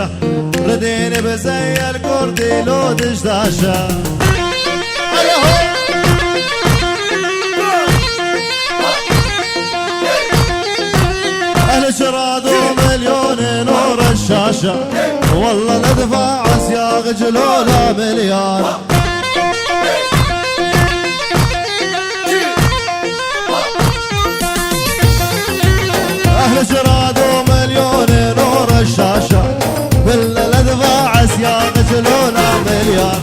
رشاشة رديني بزي الكردي لو دشداشة أهل شراد ومليون نور الشاشة والله ندفع عسياغ جلولا مليار أهل شراد ومليون نور الشاشة بالله ندفع عسياغ جلولا مليار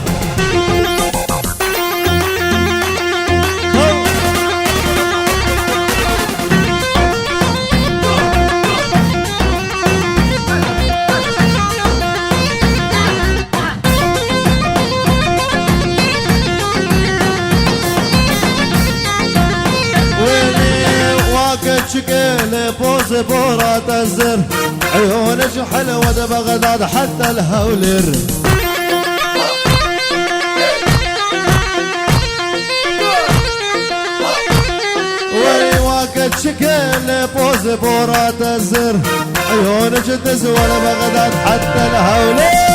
شكل بوز بورات الزر عيونك حلوة ده بغداد حتى الهولر ورواك شكل بوز بورات الزر عيونك تسوى لبغداد حتى الهولر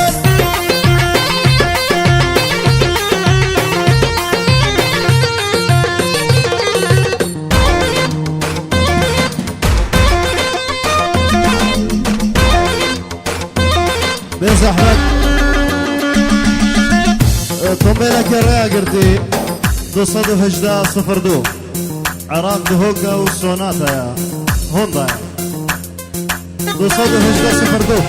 بس احمد طمي لك الراقرتي دو صدف هجدا صفر دو عراق دهوكا والسوناتا يا هوندا دو صدف هجدا صفر دو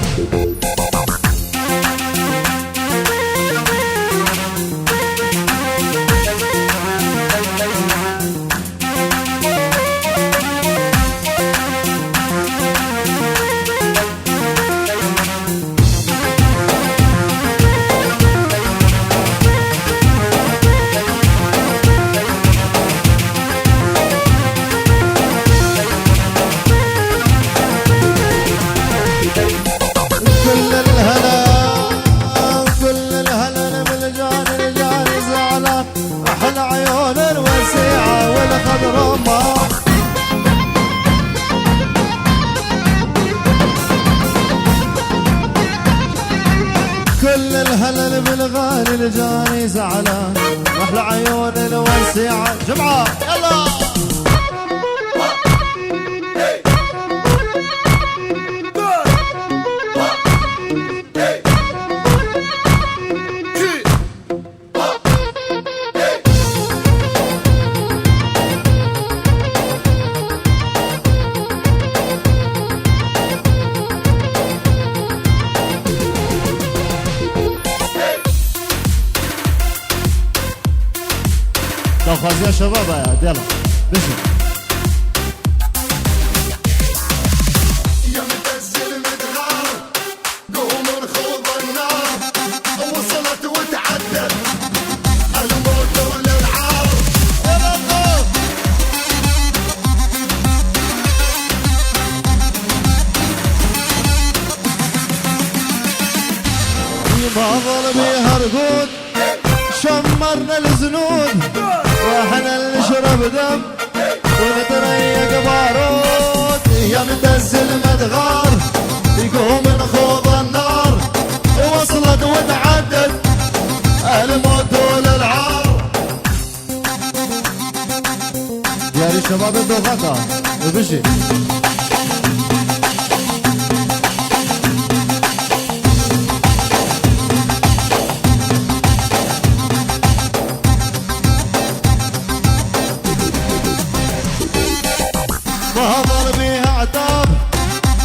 كل الهلل بالغالي الجاني زعلان واحلى عيون الوسيعة جمعة يلا لو خلاص يا شباب يلا بشر يا متزل مدغار قوم نخوض النار وصلت وتعدت الموت والالعاب ما ظل بيها رقود شمرنا الزنود واحنا نشرب دم ونتريق بارود يا متزل مدغار يقوم نخوض النار وصلت وتعدت الموت والالعاب يا شباب الدوغاتا بشي ما ظل بيها عتاب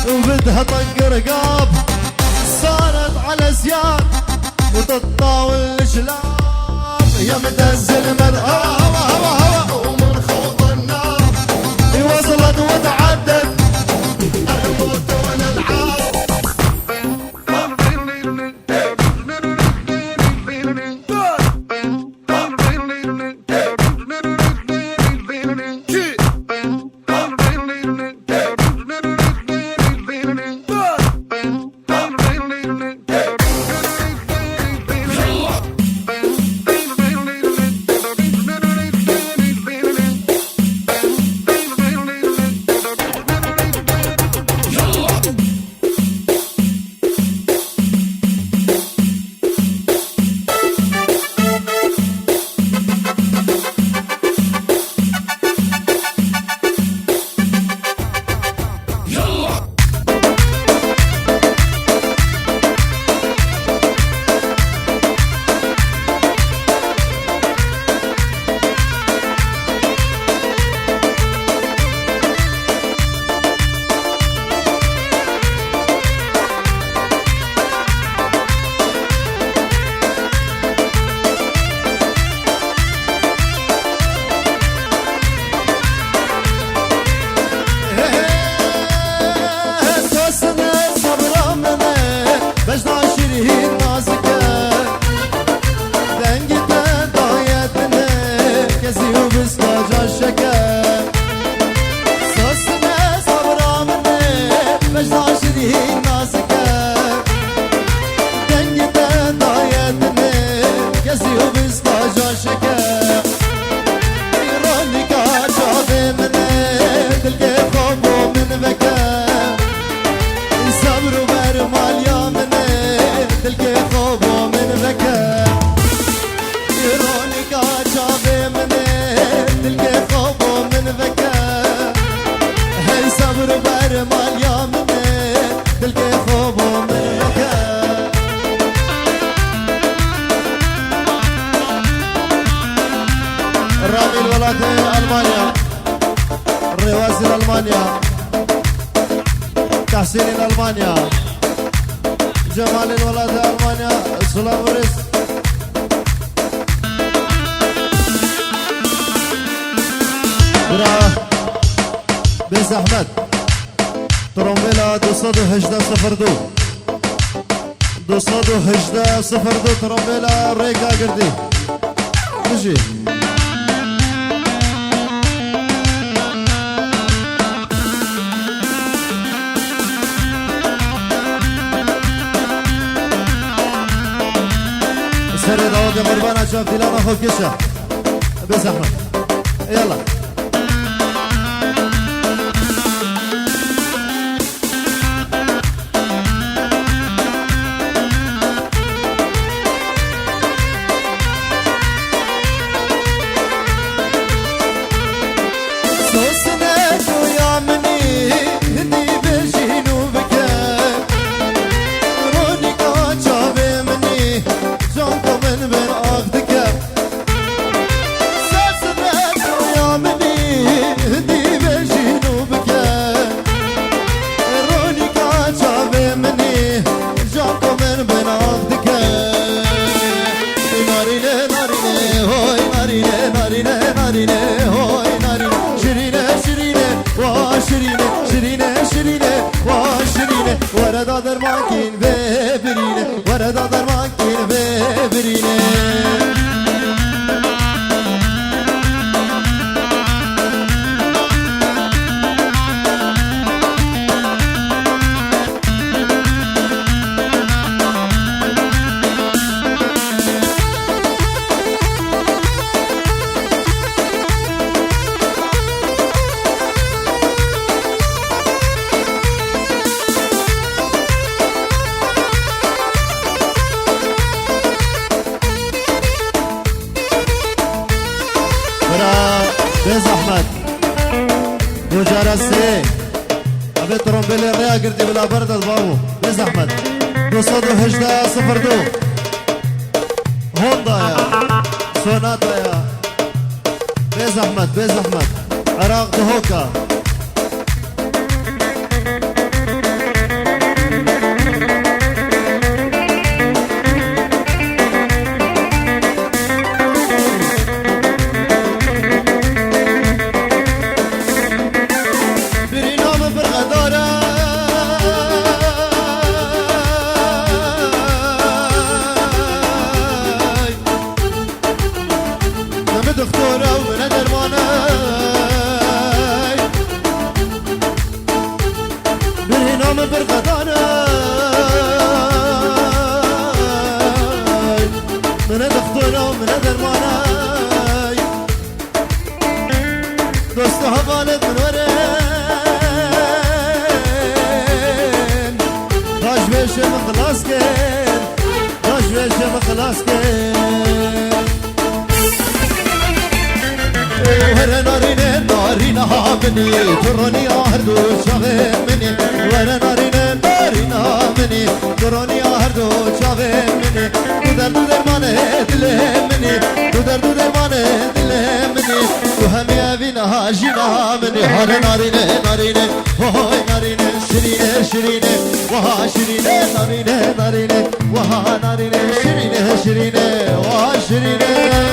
وبدها طق رقاب صارت على سياد وتطاول الشلاب يا متزل مدغار قوم نخوض النار وصلت وتعدت الموت والالعاب دلك خوب من ذكر يرونك عجاب مني دلك خوب من ذكر هي صبر برمال يا مني دلك خوب من ذكر رامي الولاد ألمانيا الرواسي ألمانيا تحسين ألمانيا جمال الولاد ألمانيا سلام ورس برا بيز أحمد ترومبيلا 218 218 ترومبيلا ريكا قردي نجي سر داود قربان شاف دلان خود کشه بس احمد يلا وردا در ماکین ببرینه وردا در ماکین ببرینه بيز احمد مجرسي ابي ترومبيل الريا قردي بلا برد البابو بيز احمد 218 هوندا يا سوناتا يا بيز احمد عراق دهوكا دكتورة ومن درماناي برهنا من برقداناي من دكتورة ومن درماناي دوست حوالك من ورين داش بيشي من خلاص كين داش بيشي من خلاص كين ورا نارينه نارينه مني تروني هردو شاغه مني ورا نارينه نارينه مني تروني هردو شاغه مني دودر دودر مانه دله مني دودر دودر مانه دله مني وهمي ابينا جينا مني هر نارينه نارينه وهاي نارينه شرينه شرينه وها شرينه نارينه نارينه وها نارينه شرينه شرينه وها شرينه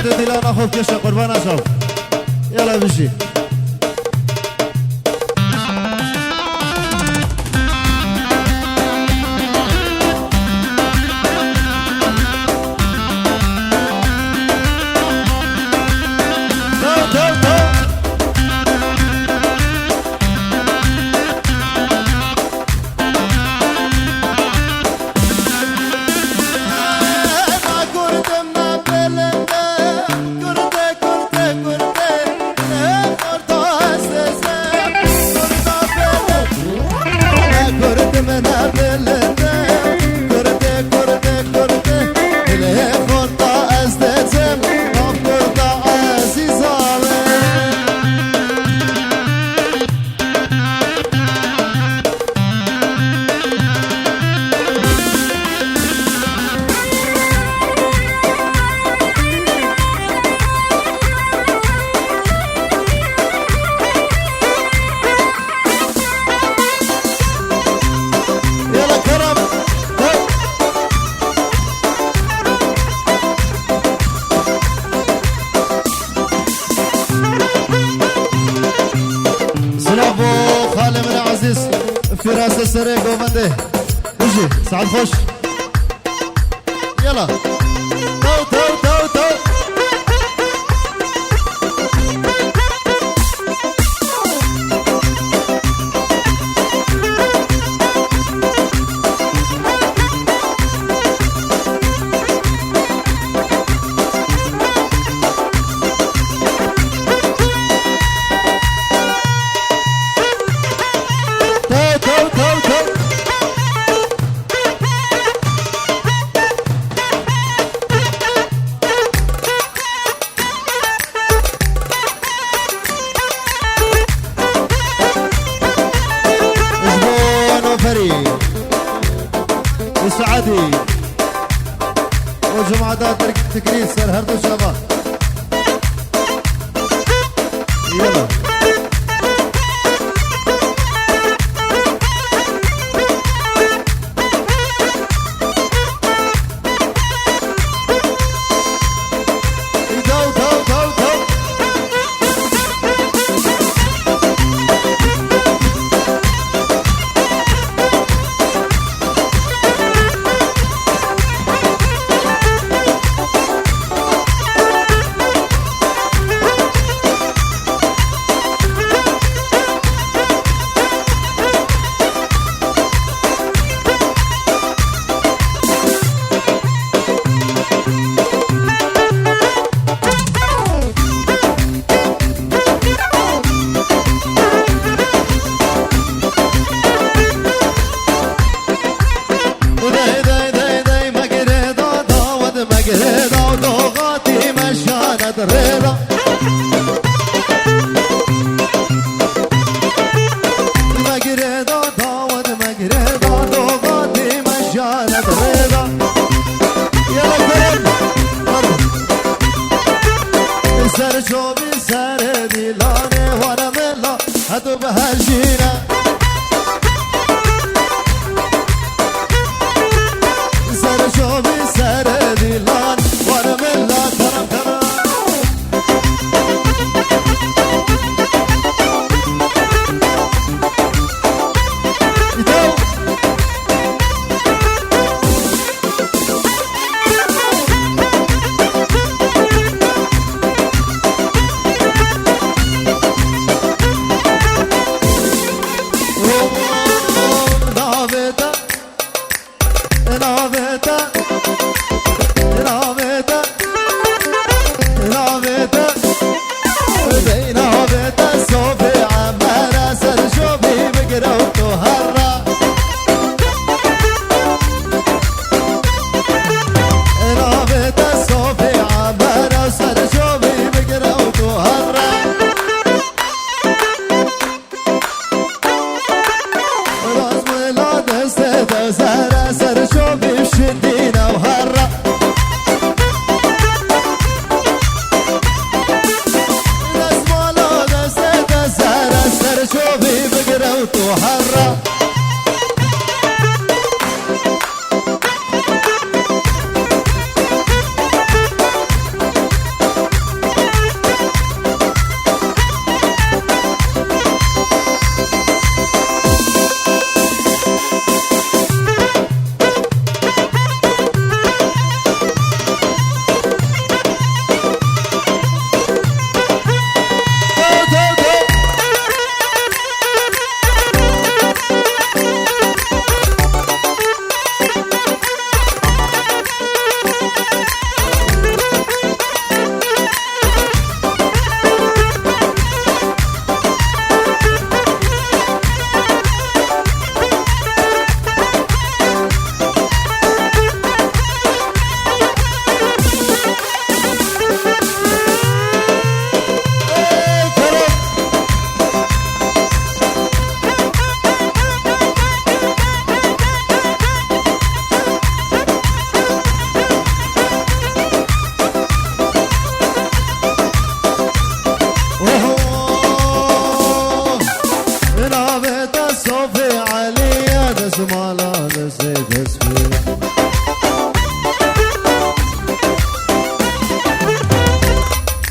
خود دلانا خوب کشه قربان اشاف يلا بشي فراس سري قومنده وجي سعد خوش يلا تو تو تو تو وسعدي وجماعة تكريس سر هردو شباب يلا رضا مقردا داود مقردا دوغاتي مشانت رضا يلا كرم سر شوبي سر ديلاني وانا ملا هدو بهالجينا سر شوبي سر ديلان وانا ملا كرم كرم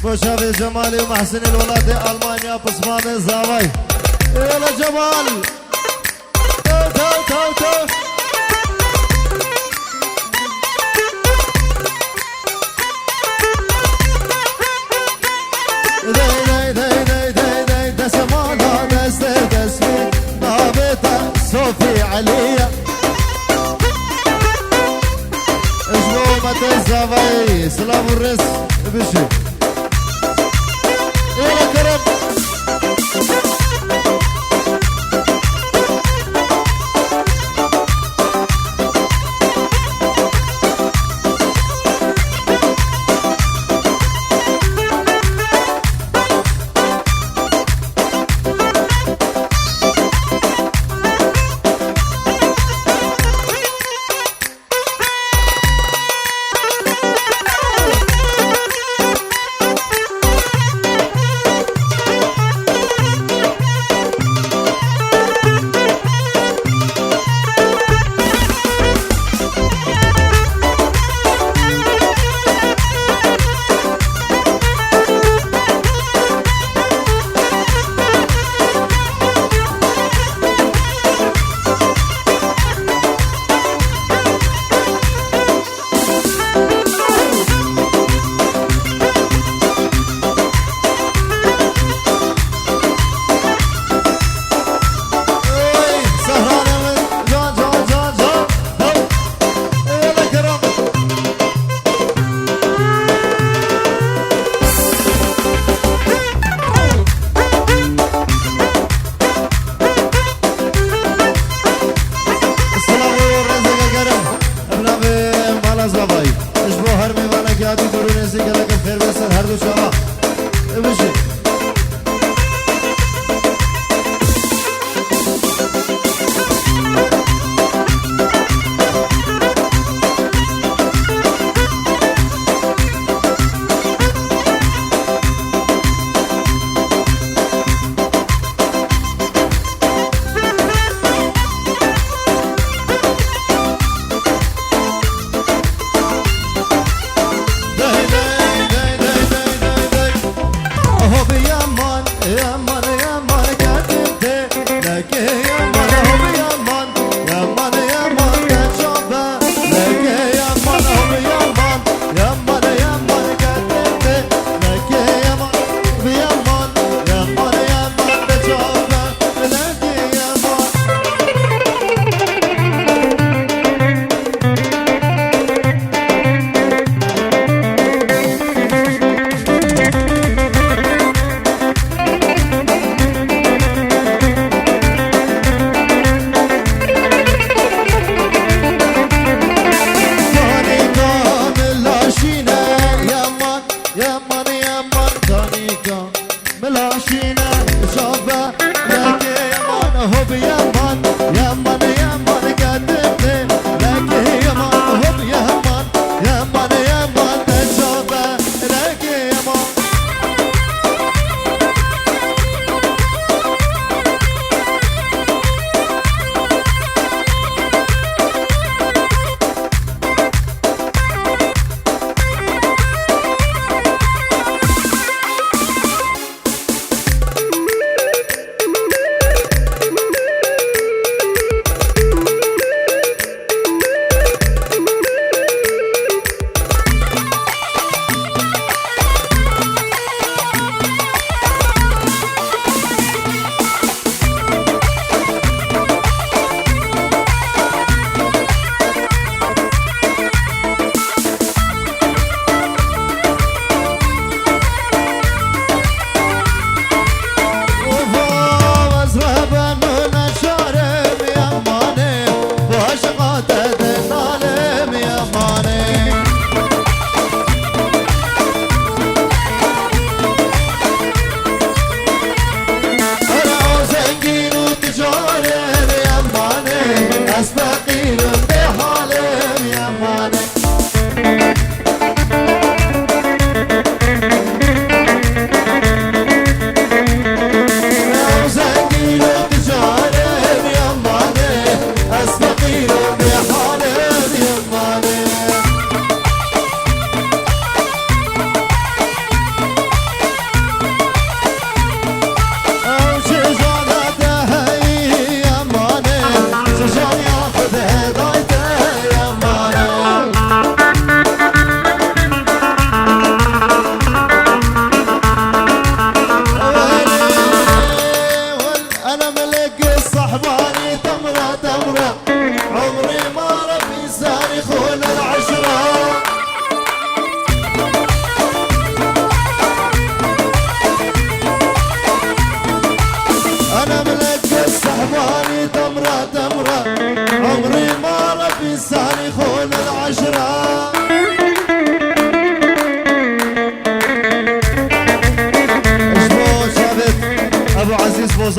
بو شافي جمالي ومحسن الولاد ألمانيا بصمان الزاوي يلا جمال تو تو تو تو صوفي عليا اجمومة الزاوي سلام الرس بشي يلا كرم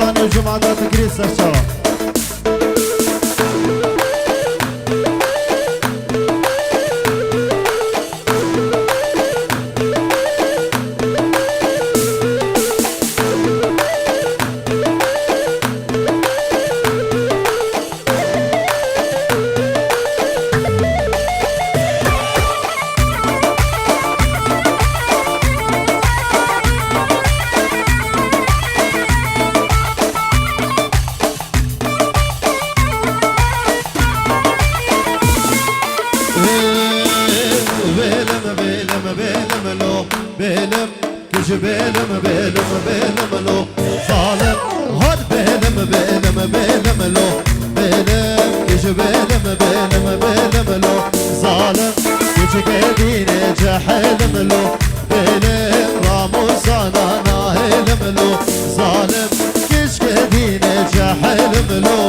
رمضان وجمعة تكريس سرشاوة بيلم كش بيلم بيلم بيلم لو ظالم هاد بيلم بيلم بيلم لو بيلم كش بيلم بيلم بيلم لو ظالم كش كدين جحلم لو بيلم راموس انا ناهلم لو ظالم كش كدين جحلم لو